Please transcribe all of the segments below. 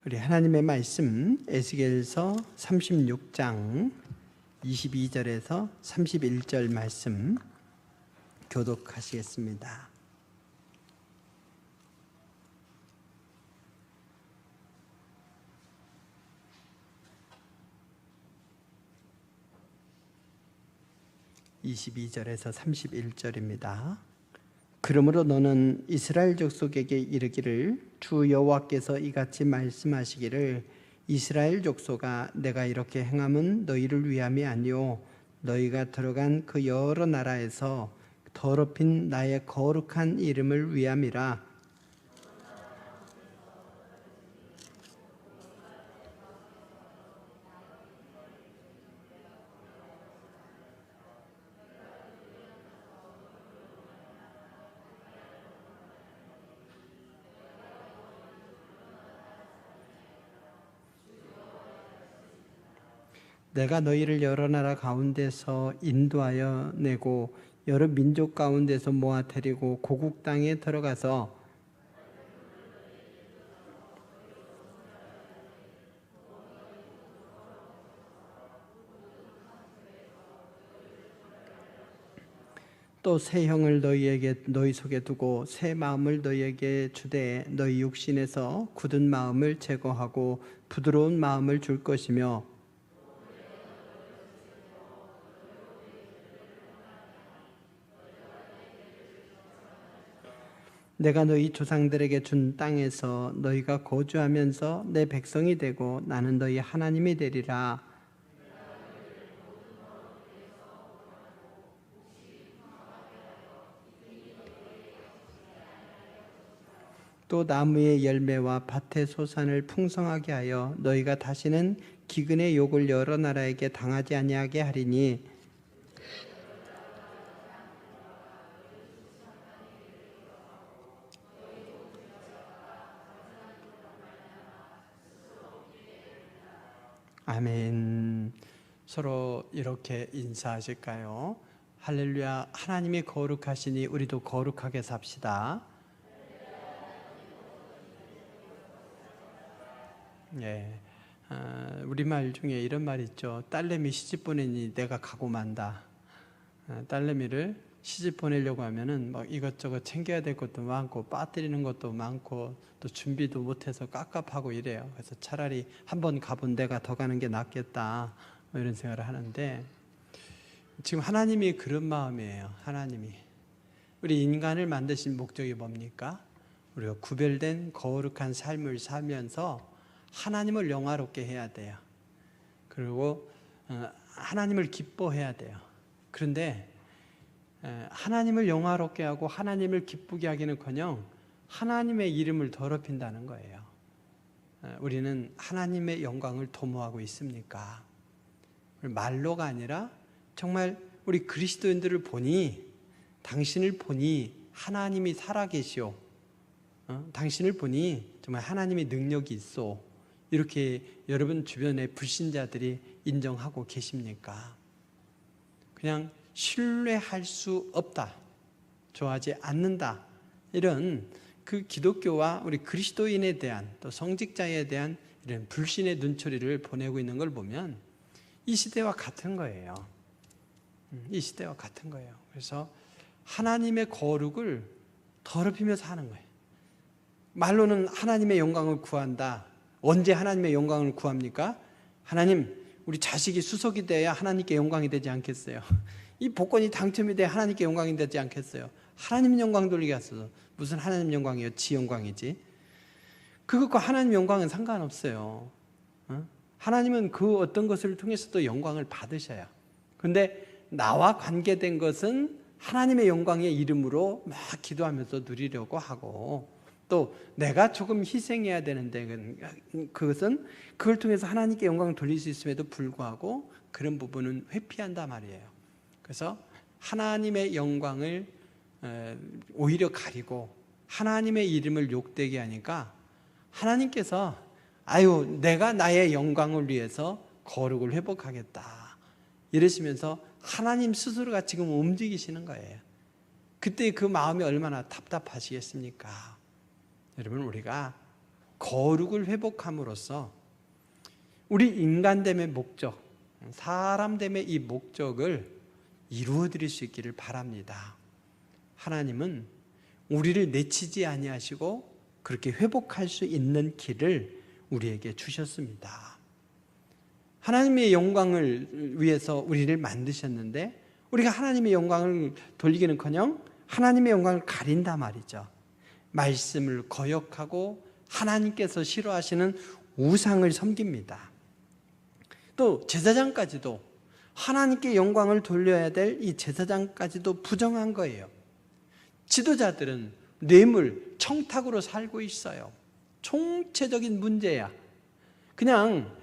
우리 하나님의 말씀 에스겔서 36장 22절에서 31절 말씀 교독하시겠습니다. (22절에서) (31절입니다) 그러므로 너는 이스라엘 족속에게 이르기를 주 여호와께서 이같이 말씀하시기를 이스라엘 족속아 내가 이렇게 행함은 너희를 위함이 아니요 너희가 들어간 그 여러 나라에서 더럽힌 나의 거룩한 이름을 위함이라. 내가 너희를 여러 나라 가운데서 인도하여 내고 여러 민족 가운데서 모아 데리고 고국 땅에 들어가서 또 새 형을 너희 속에 두고 새 마음을 너희에게 주되 너희 육신에서 굳은 마음을 제거하고 부드러운 마음을 줄 것이며 내가 너희 조상들에게 준 땅에서 너희가 거주하면서 내 백성이 되고 나는 너희 하나님이 되리라. 또 나무의 열매와 밭의 소산을 풍성하게 하여 너희가 다시는 기근의 욕을 여러 나라에게 당하지 아니하게 하리니 아멘. 서로 이렇게 인사하실까요? 할렐루야. 하나님이 거룩하시니 우리도 거룩하게 삽시다. 예. 우리말 중에 이런 말 있죠. 딸내미 시집 보내니 내가 가고 만다. 딸내미를 시집 보내려고 하면은 막 이것저것 챙겨야 될 것도 많고 빠뜨리는 것도 많고 또 준비도 못해서 깝깝하고 이래요. 그래서 차라리 한번 가본 데가 더 가는 게 낫겠다 뭐 이런 생각을 하는데, 지금 하나님이 그런 마음이에요. 하나님이 우리 인간을 만드신 목적이 뭡니까? 우리가 구별된 거룩한 삶을 살면서 하나님을 영화롭게 해야 돼요. 그리고 하나님을 기뻐해야 돼요. 그런데 하나님을 영화롭게 하고 하나님을 기쁘게 하기는커녕 하나님의 이름을 더럽힌다는 거예요. 우리는 하나님의 영광을 도모하고 있습니까? 말로가 아니라 정말 우리 그리스도인들을 보니, 당신을 보니 하나님이 살아계시오, 당신을 보니 정말 하나님의 능력이 있어, 이렇게 여러분 주변의 불신자들이 인정하고 계십니까? 그냥 신뢰할 수 없다, 좋아하지 않는다, 이런 그 기독교와 우리 그리스도인에 대한, 또 성직자에 대한 이런 불신의 눈초리를 보내고 있는 걸 보면 이 시대와 같은 거예요. 이 시대와 같은 거예요. 그래서 하나님의 거룩을 더럽히며 사는 거예요. 말로는 하나님의 영광을 구한다. 언제 하나님의 영광을 구합니까? 하나님, 우리 자식이 수석이 돼야 하나님께 영광이 되지 않겠어요? 이 복권이 당첨이 돼야 하나님께 영광이 되지 않겠어요? 하나님 영광 돌리게 하소서. 무슨 하나님 영광이요? 지 영광이지. 그것과 하나님 영광은 상관없어요. 하나님은 그 어떤 것을 통해서도 영광을 받으셔요. 그런데 나와 관계된 것은 하나님의 영광의 이름으로 막 기도하면서 누리려고 하고, 또 내가 조금 희생해야 되는데 그것은 그걸 통해서 하나님께 영광을 돌릴 수 있음에도 불구하고 그런 부분은 회피한단 말이에요. 그래서 하나님의 영광을 오히려 가리고 하나님의 이름을 욕되게 하니까 하나님께서 아유 내가 나의 영광을 위해서 거룩을 회복하겠다 이러시면서 하나님 스스로가 지금 움직이시는 거예요. 그때 그 마음이 얼마나 답답하시겠습니까? 여러분, 우리가 거룩을 회복함으로써 우리 인간됨의 목적, 사람됨의 이 목적을 이루어 드릴 수 있기를 바랍니다. 하나님은 우리를 내치지 아니하시고 그렇게 회복할 수 있는 길을 우리에게 주셨습니다. 하나님의 영광을 위해서 우리를 만드셨는데 우리가 하나님의 영광을 돌리기는커녕 하나님의 영광을 가린다 말이죠. 말씀을 거역하고 하나님께서 싫어하시는 우상을 섬깁니다. 또 제사장까지도 하나님께 영광을 돌려야 될 이 제사장까지도 부정한 거예요. 지도자들은 뇌물, 청탁으로 살고 있어요. 총체적인 문제야. 그냥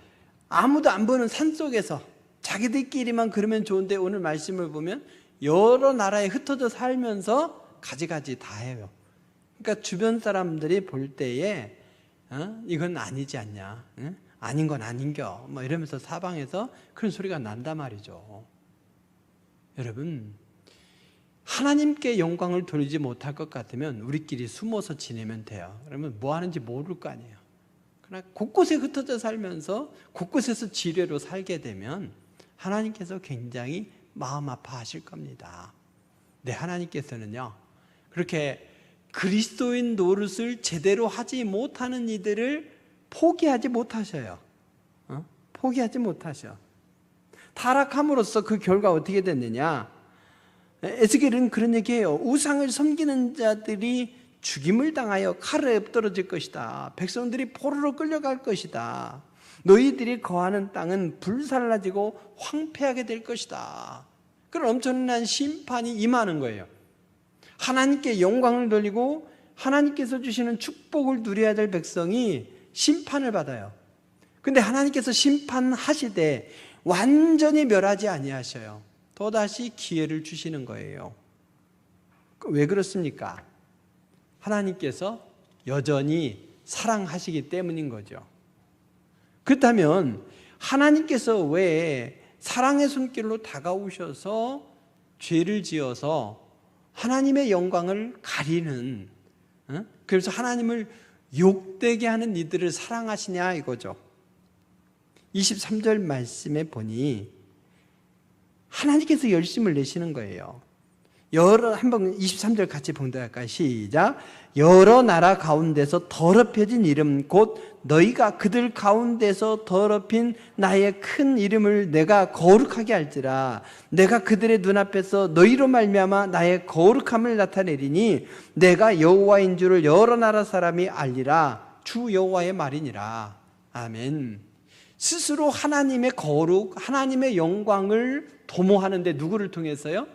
아무도 안 보는 산속에서 자기들끼리만 그러면 좋은데 오늘 말씀을 보면 여러 나라에 흩어져 살면서 가지가지 다 해요. 그러니까 주변 사람들이 볼 때에 이건 아니지 않냐, 아닌 건 아닌겨 뭐 이러면서 사방에서 그런 소리가 난단 말이죠. 여러분, 하나님께 영광을 돌리지 못할 것 같으면 우리끼리 숨어서 지내면 돼요. 그러면 뭐 하는지 모를 거 아니에요. 그러나 곳곳에 흩어져 살면서 곳곳에서 지뢰로 살게 되면 하나님께서 굉장히 마음 아파하실 겁니다. 네, 하나님께서는요 그렇게 그리스도인 노릇을 제대로 하지 못하는 이들을 포기하지 못하셔요. 포기하지 못하셔. 타락함으로써 그 결과 어떻게 됐느냐? 에스겔은 그런 얘기해요. 우상을 섬기는 자들이 죽임을 당하여 칼에 엎드러질 것이다. 백성들이 포로로 끌려갈 것이다. 너희들이 거하는 땅은 불살라지고 황폐하게 될 것이다. 그런 엄청난 심판이 임하는 거예요. 하나님께 영광을 돌리고 하나님께서 주시는 축복을 누려야 될 백성이 심판을 받아요. 근데 하나님께서 심판하시되 완전히 멸하지 아니하셔요. 또다시 기회를 주시는 거예요. 왜 그렇습니까? 하나님께서 여전히 사랑하시기 때문인 거죠. 그렇다면 하나님께서 왜 사랑의 손길로 다가오셔서 죄를 지어서 하나님의 영광을 가리는, 그래서 하나님을 욕되게 하는 이들을 사랑하시냐 이거죠. 23절 말씀에 보니 하나님께서 열심을 내시는 거예요. 한번 23절 같이 봉독할까요? 시작. 여러 나라 가운데서 더럽혀진 이름 곧 너희가 그들 가운데서 더럽힌 나의 큰 이름을 내가 거룩하게 할지라. 내가 그들의 눈앞에서 너희로 말미암아 나의 거룩함을 나타내리니 내가 여호와인 줄을 여러 나라 사람이 알리라. 주 여호와의 말이니라. 아멘. 스스로 하나님의 거룩, 하나님의 영광을 도모하는데 누구를 통해서요?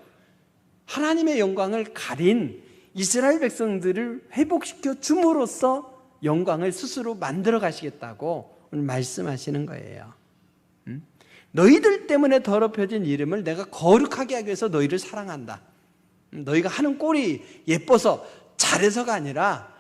하나님의 영광을 가린 이스라엘 백성들을 회복시켜 줌으로써 영광을 스스로 만들어 가시겠다고 오늘 말씀하시는 거예요. 너희들 때문에 더럽혀진 이름을 내가 거룩하게 하기 위해서 너희를 사랑한다. 너희가 하는 꼴이 예뻐서 잘해서가 아니라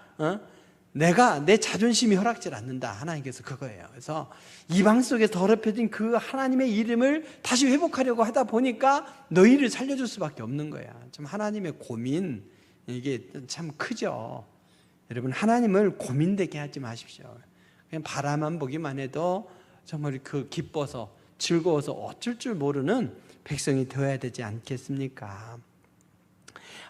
내가 내 자존심이 허락질 않는다. 하나님께서 그거예요. 그래서 이방 속에 더럽혀진 그 하나님의 이름을 다시 회복하려고 하다 보니까 너희를 살려줄 수밖에 없는 거야. 참 하나님의 고민, 이게 참 크죠. 여러분, 하나님을 고민되게 하지 마십시오. 그냥 바라만 보기만 해도 정말 그 기뻐서 즐거워서 어쩔 줄 모르는 백성이 되어야 되지 않겠습니까?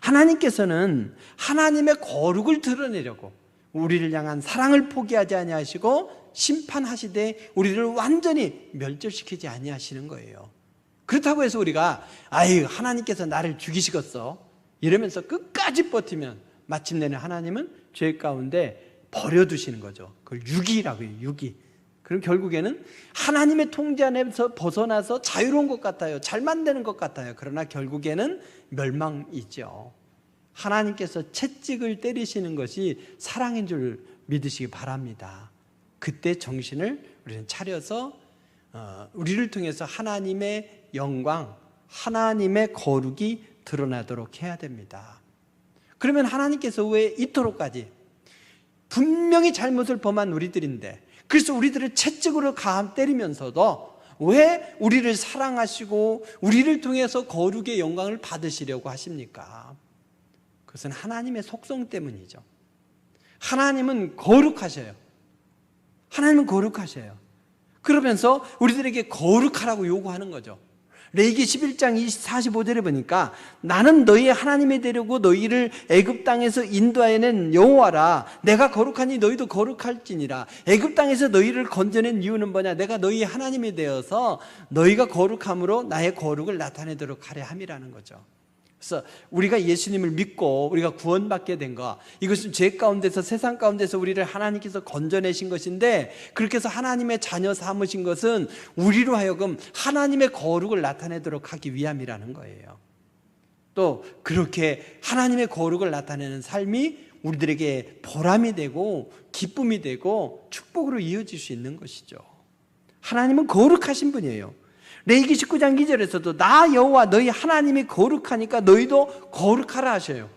하나님께서는 하나님의 거룩을 드러내려고 우리를 향한 사랑을 포기하지 아니하시고 심판하시되 우리를 완전히 멸절시키지 아니하시는 거예요. 그렇다고 해서 우리가 하나님께서 나를 죽이시겠어 이러면서 끝까지 버티면 마침내는 하나님은 죄 가운데 버려두시는 거죠. 그걸 유기라고 해요. 유기. 그럼 결국에는 하나님의 통제 안에서 벗어나서 자유로운 것 같아요. 잘 만드는 것 같아요. 그러나 결국에는 멸망이죠. 하나님께서 채찍을 때리시는 것이 사랑인 줄 믿으시기 바랍니다. 그때 정신을 우리는 차려서 우리를 통해서 하나님의 영광, 하나님의 거룩이 드러나도록 해야 됩니다. 그러면 하나님께서 왜 이토록까지 분명히 잘못을 범한 우리들인데 그래서 우리들을 채찍으로 때리면서도 왜 우리를 사랑하시고 우리를 통해서 거룩의 영광을 받으시려고 하십니까? 그것은 하나님의 속성 때문이죠. 하나님은 거룩하셔요. 하나님은 거룩하셔요. 그러면서 우리들에게 거룩하라고 요구하는 거죠. 레위기 11장 45절에 보니까 나는 너희의 하나님이 되려고 너희를 애굽 땅에서 인도하여낸 여호와라. 내가 거룩하니 너희도 거룩할지니라. 애굽 땅에서 너희를 건져낸 이유는 뭐냐? 내가 너희의 하나님이 되어서 너희가 거룩함으로 나의 거룩을 나타내도록 하려 함이라는 거죠. 그래서 우리가 예수님을 믿고 우리가 구원받게 된 것, 이것은 죄 가운데서, 세상 가운데서 우리를 하나님께서 건져내신 것인데, 그렇게 해서 하나님의 자녀 삼으신 것은 우리로 하여금 하나님의 거룩을 나타내도록 하기 위함이라는 거예요. 또 그렇게 하나님의 거룩을 나타내는 삶이 우리들에게 보람이 되고 기쁨이 되고 축복으로 이어질 수 있는 것이죠. 하나님은 거룩하신 분이에요. 레위기 19장 2절에서도 나 여호와 너희 하나님이 거룩하니까 너희도 거룩하라 하셔요.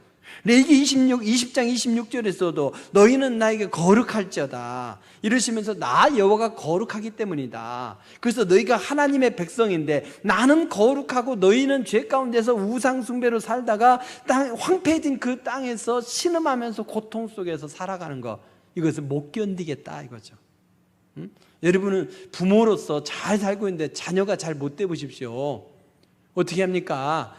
레위기 20장 26절에서도 너희는 나에게 거룩할지어다 이러시면서 나 여호와가 거룩하기 때문이다. 그래서 너희가 하나님의 백성인데 나는 거룩하고 너희는 죄 가운데서 우상 숭배로 살다가 황폐해진 그 땅에서 신음하면서 고통 속에서 살아가는 것, 이것을 못 견디겠다 이거죠. 여러분은 부모로서 잘 살고 있는데 자녀가 잘 못 돼 보십시오. 어떻게 합니까?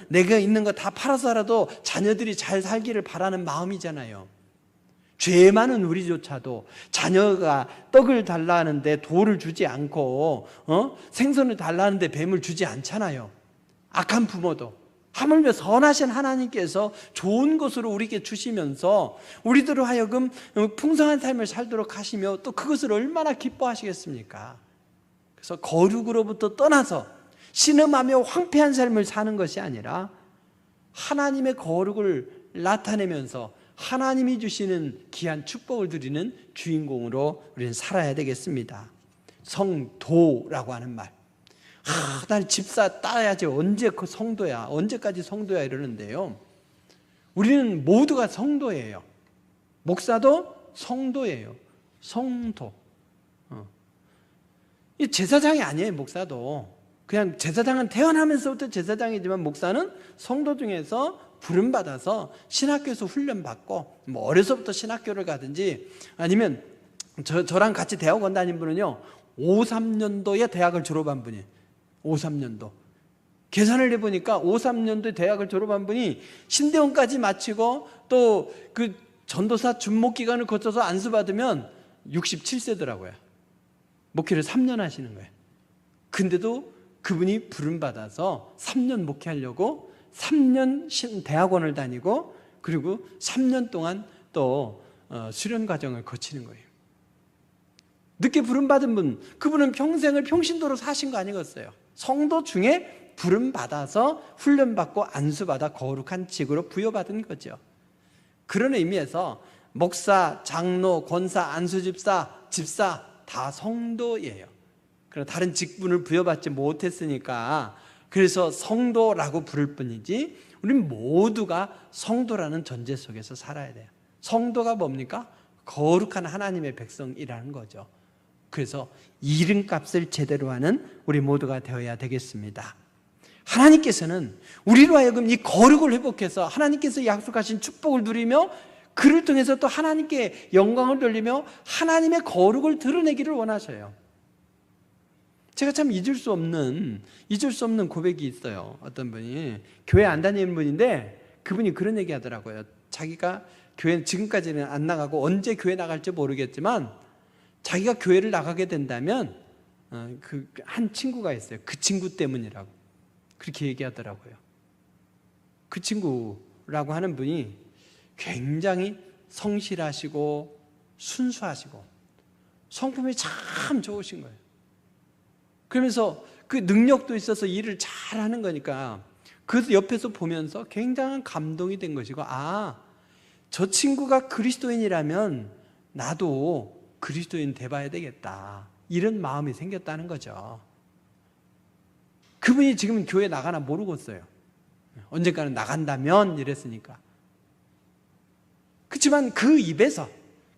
내가 있는 거 다 팔아서라도 자녀들이 잘 살기를 바라는 마음이잖아요. 죄 많은 우리조차도 자녀가 떡을 달라 하는데 돌을 주지 않고 생선을 달라 하는데 뱀을 주지 않잖아요. 악한 부모도. 하물며 선하신 하나님께서 좋은 것으로 우리에게 주시면서 우리들로 하여금 풍성한 삶을 살도록 하시며 또 그것을 얼마나 기뻐하시겠습니까? 그래서 거룩으로부터 떠나서 신음하며 황폐한 삶을 사는 것이 아니라 하나님의 거룩을 나타내면서 하나님이 주시는 귀한 축복을 드리는 주인공으로 우리는 살아야 되겠습니다. 성도라고 하는 말, 난 집사 따야지 언제 그 성도야, 언제까지 성도야 이러는데요, 우리는 모두가 성도예요. 목사도 성도예요. 성도. 이 제사장이 아니에요. 목사도 그냥 제사장은 태어나면서부터 제사장이지만 목사는 성도 중에서 부름받아서 신학교에서 훈련받고, 뭐 어려서부터 신학교를 가든지 아니면 저랑 같이 대학원 다닌 분은요 53년도에 대학을 졸업한 분이에요. 53년도 계산을 해보니까 53년도에 대학을 졸업한 분이 신대원까지 마치고 또 그 전도사 준목기간을 거쳐서 안수받으면 67세더라고요. 목회를 3년 하시는 거예요. 근데도 그분이 부름받아서 3년 목회하려고 3년 대학원을 다니고 그리고 3년 동안 또 수련 과정을 거치는 거예요. 늦게 부름받은 분, 그분은 평생을 평신도로 사신 거 아니겠어요? 성도 중에 부름받아서 훈련받고 안수받아 거룩한 직으로 부여받은 거죠. 그런 의미에서 목사, 장로, 권사, 안수집사, 집사 다 성도예요. 그러나 다른 직분을 부여받지 못했으니까 그래서 성도라고 부를 뿐이지 우리는 모두가 성도라는 전제 속에서 살아야 돼요. 성도가 뭡니까? 거룩한 하나님의 백성이라는 거죠. 그래서 이름값을 제대로 하는 우리 모두가 되어야 되겠습니다. 하나님께서는 우리로 하여금 이 거룩을 회복해서 하나님께서 약속하신 축복을 누리며 그를 통해서 또 하나님께 영광을 돌리며 하나님의 거룩을 드러내기를 원하셔요. 제가 참 잊을 수 없는 고백이 있어요. 어떤 분이 교회 안 다니는 분인데 그분이 그런 얘기 하더라고요. 자기가 교회 지금까지는 안 나가고 언제 교회 나갈지 모르겠지만 자기가 교회를 나가게 된다면 그 한 친구가 있어요. 그 친구 때문이라고 그렇게 얘기하더라고요. 그 친구라고 하는 분이 굉장히 성실하시고 순수하시고 성품이 참 좋으신 거예요. 그러면서 그 능력도 있어서 일을 잘하는 거니까 그 옆에서 보면서 굉장한 감동이 된 것이고, 저 친구가 그리스도인이라면 나도 그리스도인 돼봐야 되겠다, 이런 마음이 생겼다는 거죠. 그분이 지금 교회 나가나 모르겠어요. 언젠가는 나간다면 이랬으니까. 그렇지만 그 입에서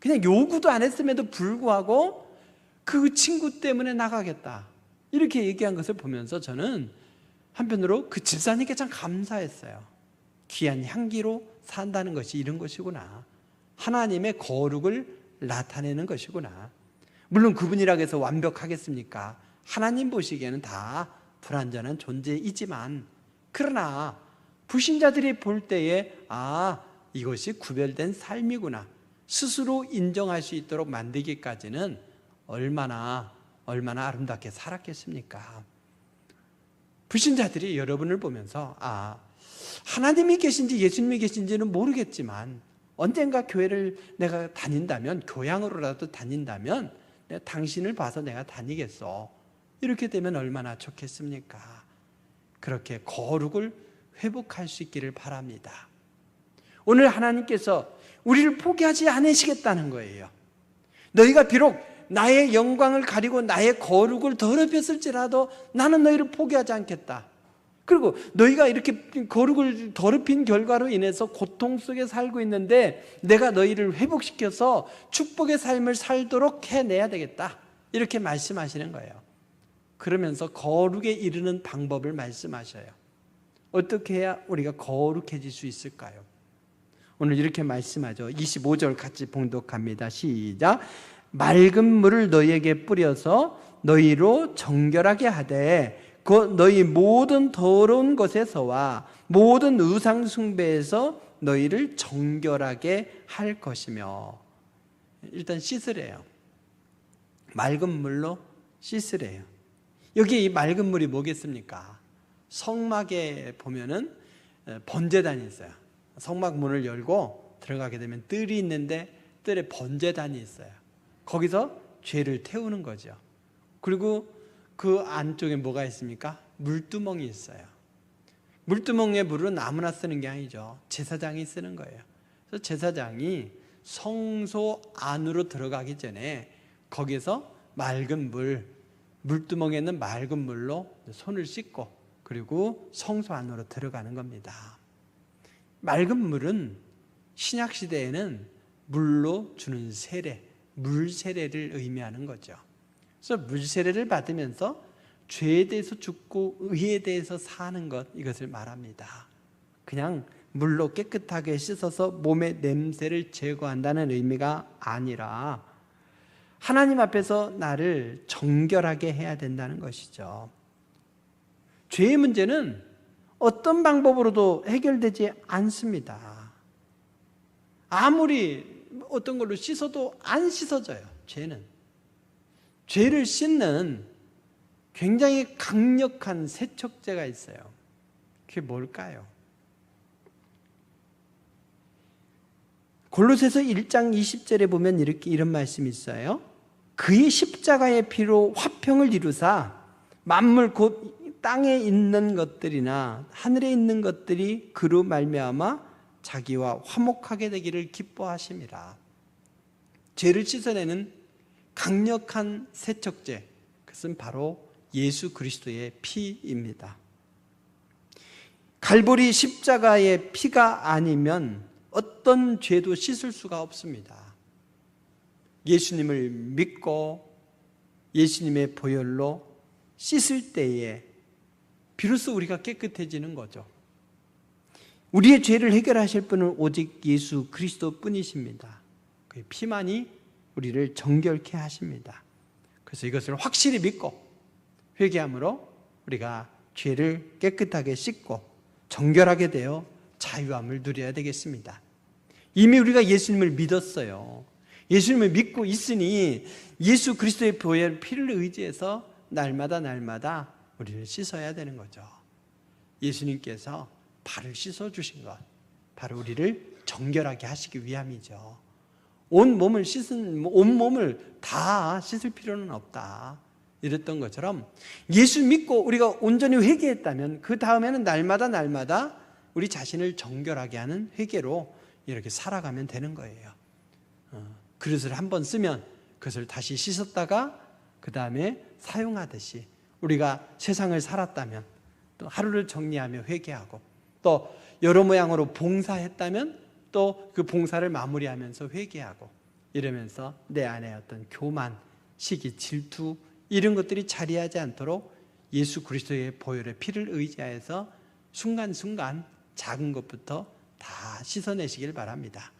그냥 요구도 안 했음에도 불구하고 그 친구 때문에 나가겠다 이렇게 얘기한 것을 보면서 저는 한편으로 그 집사님께 참 감사했어요. 귀한 향기로 산다는 것이 이런 것이구나, 하나님의 거룩을 나타내는 것이구나. 물론 그분이라고 해서 완벽하겠습니까? 하나님 보시기에는 다 불완전한 존재이지만, 그러나 불신자들이 볼 때에 이것이 구별된 삶이구나 스스로 인정할 수 있도록 만들기까지는 얼마나 아름답게 살았겠습니까? 불신자들이 여러분을 보면서 하나님이 계신지 예수님이 계신지는 모르겠지만 언젠가 교회를 내가 다닌다면, 교양으로라도 다닌다면 내가 당신을 봐서 내가 다니겠어, 이렇게 되면 얼마나 좋겠습니까? 그렇게 거룩을 회복할 수 있기를 바랍니다. 오늘 하나님께서 우리를 포기하지 않으시겠다는 거예요. 너희가 비록 나의 영광을 가리고 나의 거룩을 더럽혔을지라도 나는 너희를 포기하지 않겠다. 그리고 너희가 이렇게 거룩을 더럽힌 결과로 인해서 고통 속에 살고 있는데 내가 너희를 회복시켜서 축복의 삶을 살도록 해내야 되겠다, 이렇게 말씀하시는 거예요. 그러면서 거룩에 이르는 방법을 말씀하셔요. 어떻게 해야 우리가 거룩해질 수 있을까요? 오늘 이렇게 말씀하죠. 25절 같이 봉독합니다. 시작. 맑은 물을 너희에게 뿌려서 너희로 정결하게 하되 그 너희 모든 더러운 것에서와 모든 우상 숭배에서 너희를 정결하게 할 것이며. 일단 씻으래요. 맑은 물로 씻으래요. 여기 이 맑은 물이 뭐겠습니까? 성막에 보면은 번제단이 있어요. 성막 문을 열고 들어가게 되면 뜰이 있는데 뜰에 번제단이 있어요. 거기서 죄를 태우는 거죠. 그리고 그 안쪽에 뭐가 있습니까? 물두멍이 있어요. 물두멍의 물은 아무나 쓰는 게 아니죠. 제사장이 쓰는 거예요. 그래서 제사장이 성소 안으로 들어가기 전에 거기서 맑은 물두멍에 있는 맑은 물로 손을 씻고 그리고 성소 안으로 들어가는 겁니다. 맑은 물은 신약시대에는 물로 주는 세례, 물세례를 의미하는 거죠. 그래서 물세례를 받으면서 죄에 대해서 죽고 의에 대해서 사는 것, 이것을 말합니다. 그냥 물로 깨끗하게 씻어서 몸의 냄새를 제거한다는 의미가 아니라 하나님 앞에서 나를 정결하게 해야 된다는 것이죠. 죄의 문제는 어떤 방법으로도 해결되지 않습니다. 아무리 어떤 걸로 씻어도 안 씻어져요. 죄를 씻는 굉장히 강력한 세척제가 있어요. 그게 뭘까요? 골로새서 1장 20절에 보면 이런 말씀이 있어요. 그의 십자가의 피로 화평을 이루사 만물 곧 땅에 있는 것들이나 하늘에 있는 것들이 그로 말미암아 자기와 화목하게 되기를 기뻐하심이라. 죄를 씻어내는 강력한 세척제, 그것은 바로 예수 그리스도의 피입니다. 갈보리 십자가의 피가 아니면 어떤 죄도 씻을 수가 없습니다. 예수님을 믿고 예수님의 보혈로 씻을 때에 비로소 우리가 깨끗해지는 거죠. 우리의 죄를 해결하실 분은 오직 예수 그리스도 뿐이십니다. 그의 피만이 우리를 정결케 하십니다. 그래서 이것을 확실히 믿고 회개함으로 우리가 죄를 깨끗하게 씻고 정결하게 되어 자유함을 누려야 되겠습니다. 이미 우리가 예수님을 믿었어요. 예수님을 믿고 있으니 예수 그리스도의 보혈 피를 의지해서 날마다 우리를 씻어야 되는 거죠. 예수님께서 발을 씻어주신 것, 바로 우리를 정결하게 하시기 위함이죠. 온 몸을 다 씻을 필요는 없다, 이랬던 것처럼 예수 믿고 우리가 온전히 회개했다면 그 다음에는 날마다 우리 자신을 정결하게 하는 회개로 이렇게 살아가면 되는 거예요. 그릇을 한번 쓰면 그것을 다시 씻었다가 그 다음에 사용하듯이 우리가 세상을 살았다면 또 하루를 정리하며 회개하고 또 여러 모양으로 봉사했다면 또 그 봉사를 마무리하면서 회개하고 이러면서 내 안에 어떤 교만, 시기, 질투 이런 것들이 자리하지 않도록 예수 그리스도의 보혈의 피를 의지하여서 순간순간 작은 것부터 다 씻어내시길 바랍니다.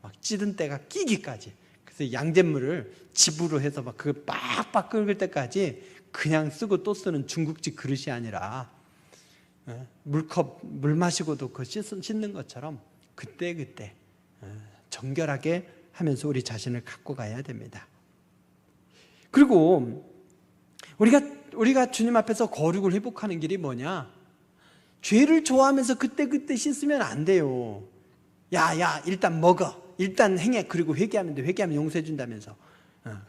막 찌든 때가 끼기까지 그래서 양잿물을 집으로 해서 막 그걸 빡빡 끓을 때까지 그냥 쓰고 또 쓰는 중국집 그릇이 아니라 물컵 물 마시고도 그 씻는 것처럼 그때그때 정결하게 하면서 우리 자신을 갖고 가야 됩니다. 그리고 우리가 주님 앞에서 거룩을 회복하는 길이 뭐냐? 죄를 좋아하면서 그때그때 씻으면 안 돼요. 야 일단 먹어, 일단 행해, 그리고 회개하면 돼, 회개하면 용서해 준다면서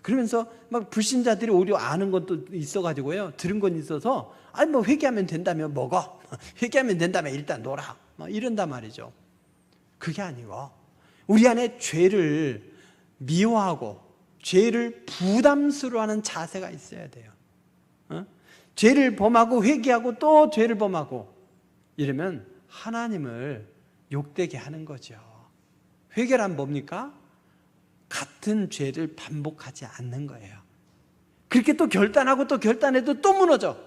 그러면서 막 불신자들이 오히려 아는 것도 있어가지고요, 들은 건 있어서 아니 뭐 회개하면 된다며 먹어, 회개하면 된다며 일단 놀아, 막 이런단 말이죠. 그게 아니고 우리 안에 죄를 미워하고 죄를 부담스러워하는 자세가 있어야 돼요. 죄를 범하고 회개하고 또 죄를 범하고 이러면 하나님을 욕되게 하는 거죠. 회개란 뭡니까? 같은 죄를 반복하지 않는 거예요. 그렇게 또 결단하고 또 결단해도 또 무너져.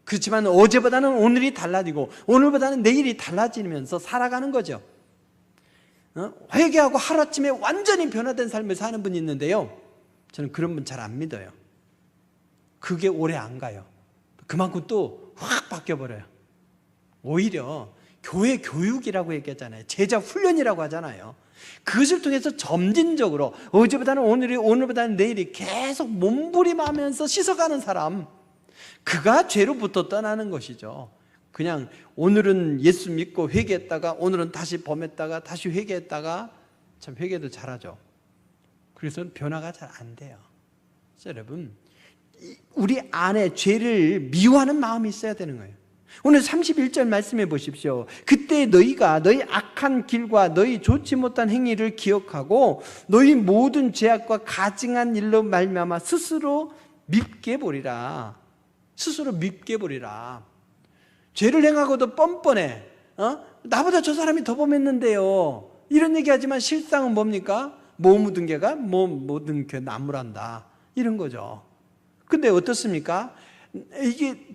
그렇지만 어제보다는 오늘이 달라지고 오늘보다는 내일이 달라지면서 살아가는 거죠. 회개하고 하루아침에 완전히 변화된 삶을 사는 분이 있는데요, 저는 그런 분 잘 안 믿어요. 그게 오래 안 가요. 그만큼 또 확 바뀌어버려요. 오히려 교회 교육이라고 얘기하잖아요. 제자 훈련이라고 하잖아요. 그것을 통해서 점진적으로 어제보다는 오늘이, 오늘보다는 내일이 계속 몸부림하면서 씻어가는 사람, 그가 죄로부터 떠나는 것이죠. 그냥 오늘은 예수 믿고 회개했다가 오늘은 다시 범했다가 다시 회개했다가, 참 회개도 잘하죠. 그래서 변화가 잘 안 돼요. 그래서 여러분, 우리 안에 죄를 미워하는 마음이 있어야 되는 거예요. 오늘 31절 말씀해 보십시오. 그때 너희가 너희 악한 길과 너희 좋지 못한 행위를 기억하고 너희 모든 죄악과 가증한 일로 말미암아 스스로 밉게 보리라. 스스로 밉게 보리라. 죄를 행하고도 뻔뻔해. 나보다 저 사람이 더 범했는데요, 이런 얘기하지만 실상은 뭡니까? 뭐 묻은 개가 뭐 묻은 개 나무란다, 이런 거죠. 근데 어떻습니까? 이게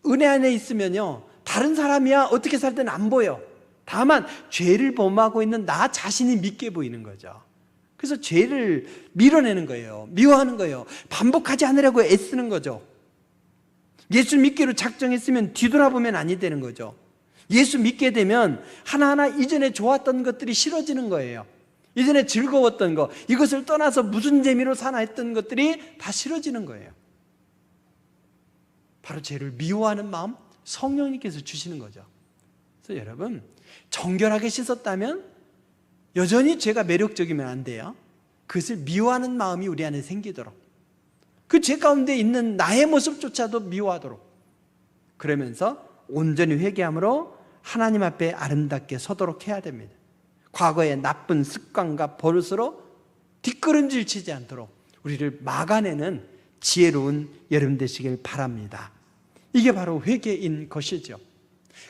은혜 안에 있으면요, 다른 사람이야 어떻게 살 때는 안 보여. 다만 죄를 범하고 있는 나 자신이 밉게 보이는 거죠. 그래서 죄를 밀어내는 거예요. 미워하는 거예요. 반복하지 않으려고 애쓰는 거죠. 예수 믿기로 작정했으면 뒤돌아보면 아니 되는 거죠. 예수 믿게 되면 하나하나 이전에 좋았던 것들이 싫어지는 거예요. 이전에 즐거웠던 거, 이것을 떠나서 무슨 재미로 사나 했던 것들이 다 싫어지는 거예요. 바로 죄를 미워하는 마음, 성령님께서 주시는 거죠. 그래서 여러분, 정결하게 씻었다면 여전히 죄가 매력적이면 안 돼요. 그것을 미워하는 마음이 우리 안에 생기도록, 그 죄 가운데 있는 나의 모습조차도 미워하도록, 그러면서 온전히 회개함으로 하나님 앞에 아름답게 서도록 해야 됩니다. 과거의 나쁜 습관과 버릇으로 뒷걸음질 치지 않도록 우리를 막아내는 지혜로운 여러분 되시길 바랍니다. 이게 바로 회개인 것이죠.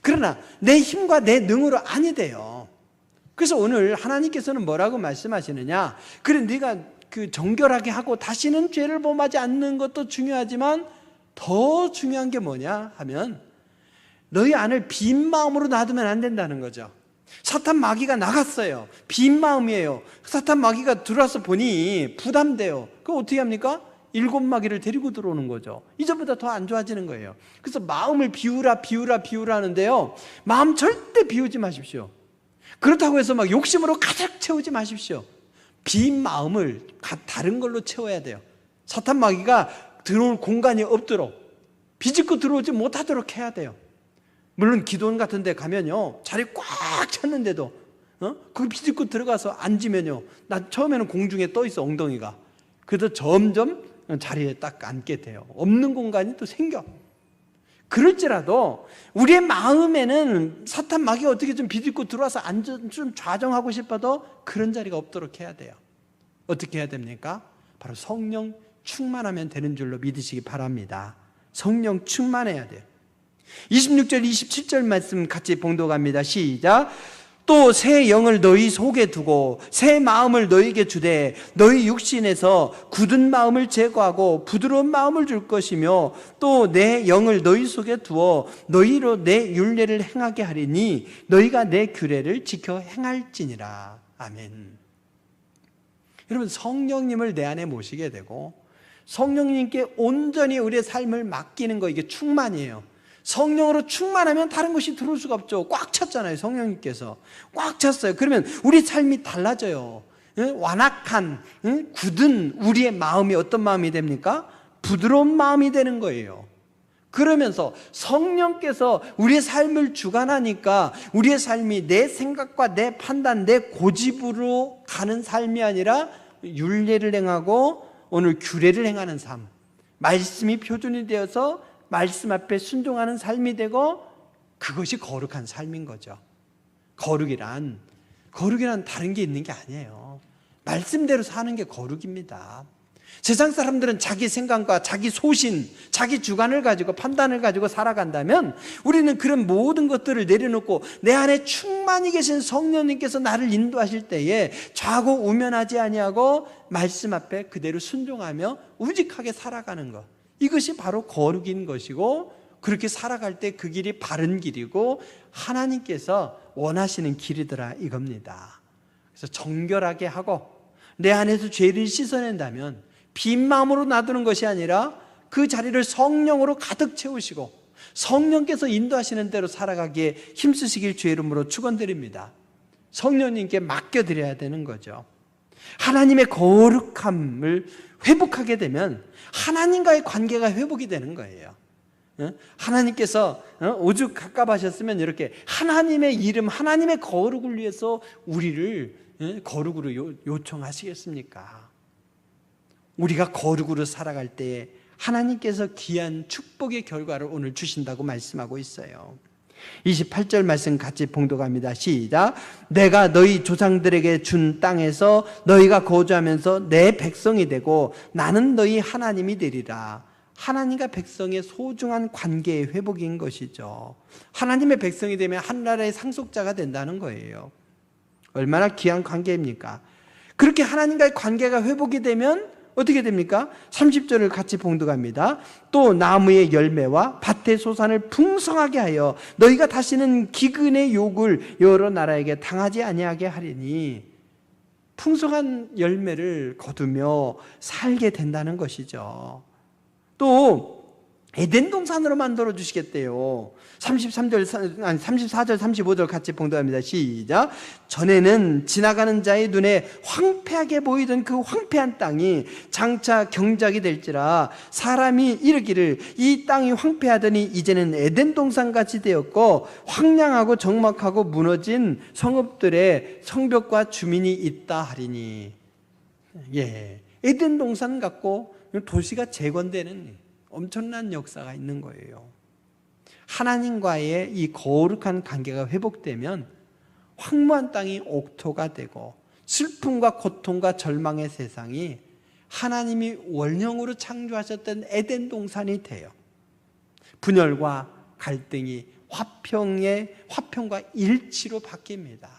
그러나 내 힘과 내 능으로 아니 돼요. 그래서 오늘 하나님께서는 뭐라고 말씀하시느냐? 그래, 네가 그 정결하게 하고 다시는 죄를 범하지 않는 것도 중요하지만 더 중요한 게 뭐냐 하면, 너희 안을 빈 마음으로 놔두면 안 된다는 거죠. 사탄 마귀가 나갔어요. 빈 마음이에요. 사탄 마귀가 들어와서 보니 부담돼요. 그럼 어떻게 합니까? 7 마귀를 데리고 들어오는 거죠. 이전보다 더 안 좋아지는 거예요. 그래서 마음을 비우라 하는데요, 마음 절대 비우지 마십시오. 그렇다고 해서 막 욕심으로 가득 채우지 마십시오. 빈 마음을 다른 걸로 채워야 돼요. 사탄 마귀가 들어올 공간이 없도록, 비집고 들어오지 못하도록 해야 돼요. 물론 기도원 같은 데 가면요, 자리 꽉 찼는데도 거기 비집고 들어가서 앉으면요, 나 처음에는 공중에 떠 있어, 엉덩이가. 그래서 점점 자리에 딱 앉게 돼요. 없는 공간이 또 생겨. 그럴지라도 우리의 마음에는 사탄 마귀가 어떻게 좀 비집고 들어와서 좀 좌정하고 싶어도 그런 자리가 없도록 해야 돼요. 어떻게 해야 됩니까? 바로 성령 충만하면 되는 줄로 믿으시기 바랍니다. 성령 충만해야 돼요. 26절 27절 말씀 같이 봉독합니다. 시작. 또 새 영을 너희 속에 두고 새 마음을 너희에게 주되 너희 육신에서 굳은 마음을 제거하고 부드러운 마음을 줄 것이며 또 내 영을 너희 속에 두어 너희로 내 율례를 행하게 하리니 너희가 내 규례를 지켜 행할지니라. 아멘. 여러분, 성령님을 내 안에 모시게 되고 성령님께 온전히 우리의 삶을 맡기는 거, 이게 충만이에요. 성령으로 충만하면 다른 것이 들어올 수가 없죠. 꽉 찼잖아요. 성령님께서 꽉 찼어요. 그러면 우리 삶이 달라져요. 완악한, 굳은 우리의 마음이 어떤 마음이 됩니까? 부드러운 마음이 되는 거예요. 그러면서 성령께서 우리의 삶을 주관하니까 우리의 삶이 내 생각과 내 판단, 내 고집으로 가는 삶이 아니라 율례를 행하고 오늘 규례를 행하는 삶, 말씀이 표준이 되어서 말씀 앞에 순종하는 삶이 되고, 그것이 거룩한 삶인 거죠. 거룩이란 다른 게 있는 게 아니에요. 말씀대로 사는 게 거룩입니다. 세상 사람들은 자기 생각과 자기 소신, 자기 주관을 가지고 판단을 가지고 살아간다면, 우리는 그런 모든 것들을 내려놓고 내 안에 충만히 계신 성령님께서 나를 인도하실 때에 좌고 우면하지 아니하고 말씀 앞에 그대로 순종하며 우직하게 살아가는 것, 이것이 바로 거룩인 것이고, 그렇게 살아갈 때 그 길이 바른 길이고 하나님께서 원하시는 길이더라, 이겁니다. 그래서 정결하게 하고 내 안에서 죄를 씻어낸다면 빈 마음으로 놔두는 것이 아니라 그 자리를 성령으로 가득 채우시고 성령께서 인도하시는 대로 살아가기에 힘쓰시길 주의 이름으로 축원드립니다. 성령님께 맡겨드려야 되는 거죠. 하나님의 거룩함을 회복하게 되면 하나님과의 관계가 회복이 되는 거예요. 하나님께서 오죽 갑갑하셨으면 이렇게 하나님의 이름, 하나님의 거룩을 위해서 우리를 거룩으로 요청하시겠습니까? 우리가 거룩으로 살아갈 때에 하나님께서 귀한 축복의 결과를 오늘 주신다고 말씀하고 있어요. 28절 말씀 같이 봉독합니다. 시작. 내가 너희 조상들에게 준 땅에서 너희가 거주하면서 내 백성이 되고 나는 너희 하나님이 되리라. 하나님과 백성의 소중한 관계의 회복인 것이죠. 하나님의 백성이 되면 한나라의 상속자가 된다는 거예요. 얼마나 귀한 관계입니까? 그렇게 하나님과의 관계가 회복이 되면 어떻게 됩니까? 30절을 같이 봉독합니다. 또 나무의 열매와 밭의 소산을 풍성하게 하여 너희가 다시는 기근의 욕을 여러 나라에게 당하지 아니하게 하리니, 풍성한 열매를 거두며 살게 된다는 것이죠. 또 에덴 동산으로 만들어 주시겠대요. 34절 35절 같이 봉독합니다. 시작. 전에는 지나가는 자의 눈에 황폐하게 보이던 그 황폐한 땅이 장차 경작이 될지라, 사람이 이르기를 이 땅이 황폐하더니 이제는 에덴 동산같이 되었고 황량하고 적막하고 무너진 성읍들의 성벽과 주민이 있다 하리니. 에덴 동산 같고 도시가 재건되는 엄청난 역사가 있는 거예요. 하나님과의 이 거룩한 관계가 회복되면 황무한 땅이 옥토가 되고 슬픔과 고통과 절망의 세상이 하나님이 원형으로 창조하셨던 에덴 동산이 돼요. 분열과 갈등이 화평과 일치로 바뀝니다.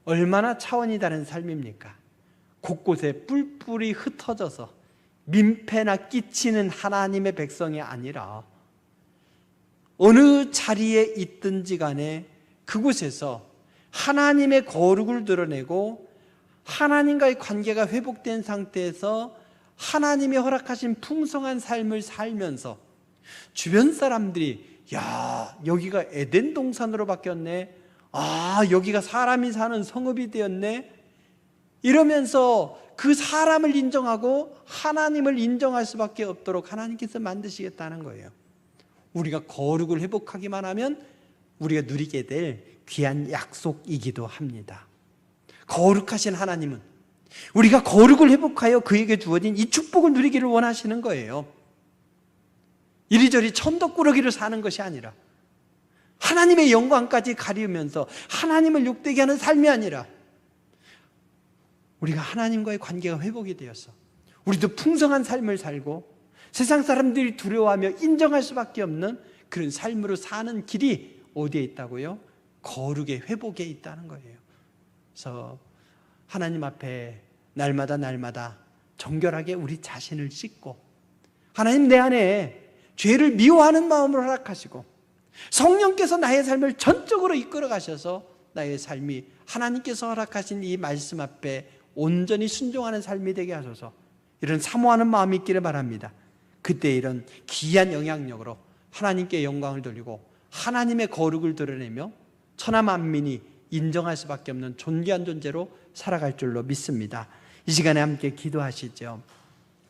얼마나 차원이 다른 삶입니까? 곳곳에 뿔뿔이 흩어져서 민폐나 끼치는 하나님의 백성이 아니라 어느 자리에 있든지 간에 그곳에서 하나님의 거룩을 드러내고 하나님과의 관계가 회복된 상태에서 하나님이 허락하신 풍성한 삶을 살면서 주변 사람들이, 야, 여기가 에덴 동산으로 바뀌었네, 아, 여기가 사람이 사는 성읍이 되었네, 이러면서 그 사람을 인정하고 하나님을 인정할 수밖에 없도록 하나님께서 만드시겠다는 거예요. 우리가 거룩을 회복하기만 하면 우리가 누리게 될 귀한 약속이기도 합니다. 거룩하신 하나님은 우리가 거룩을 회복하여 그에게 주어진 이 축복을 누리기를 원하시는 거예요. 이리저리 천덕꾸러기를 사는 것이 아니라 하나님의 영광까지 가리우면서 하나님을 욕되게 하는 삶이 아니라 우리가 하나님과의 관계가 회복이 되어서 우리도 풍성한 삶을 살고 세상 사람들이 두려워하며 인정할 수밖에 없는 그런 삶으로 사는 길이 어디에 있다고요? 거룩의 회복에 있다는 거예요. 그래서 하나님 앞에 날마다 정결하게 우리 자신을 씻고, 하나님 내 안에 죄를 미워하는 마음으로 허락하시고 성령께서 나의 삶을 전적으로 이끌어 가셔서 나의 삶이 하나님께서 허락하신 이 말씀 앞에 온전히 순종하는 삶이 되게 하소서. 이런 사모하는 마음이 있기를 바랍니다. 그때 이런 귀한 영향력으로 하나님께 영광을 돌리고 하나님의 거룩을 드러내며 천하 만민이 인정할 수밖에 없는 존귀한 존재로 살아갈 줄로 믿습니다. 이 시간에 함께 기도하시죠.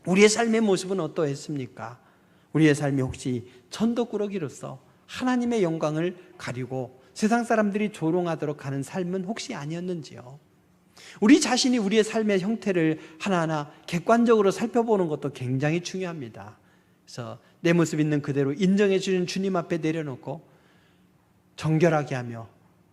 우리의 삶의 모습은 어떠했습니까? 우리의 삶이 혹시 천덕꾸러기로서 하나님의 영광을 가리고 세상 사람들이 조롱하도록 하는 삶은 혹시 아니었는지요? 우리 자신이 우리의 삶의 형태를 하나하나 객관적으로 살펴보는 것도 굉장히 중요합니다. 그래서 내 모습 있는 그대로 인정해 주는 주님 앞에 내려놓고 정결하게 하며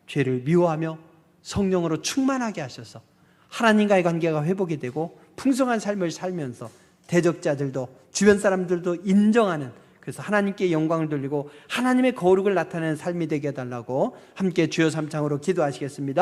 죄를 미워하며 성령으로 충만하게 하셔서 하나님과의 관계가 회복이 되고 풍성한 삶을 살면서 대적자들도 주변 사람들도 인정하는, 그래서 하나님께 영광을 돌리고 하나님의 거룩을 나타내는 삶이 되게 해달라고 함께 주여 삼창으로 기도하시겠습니다.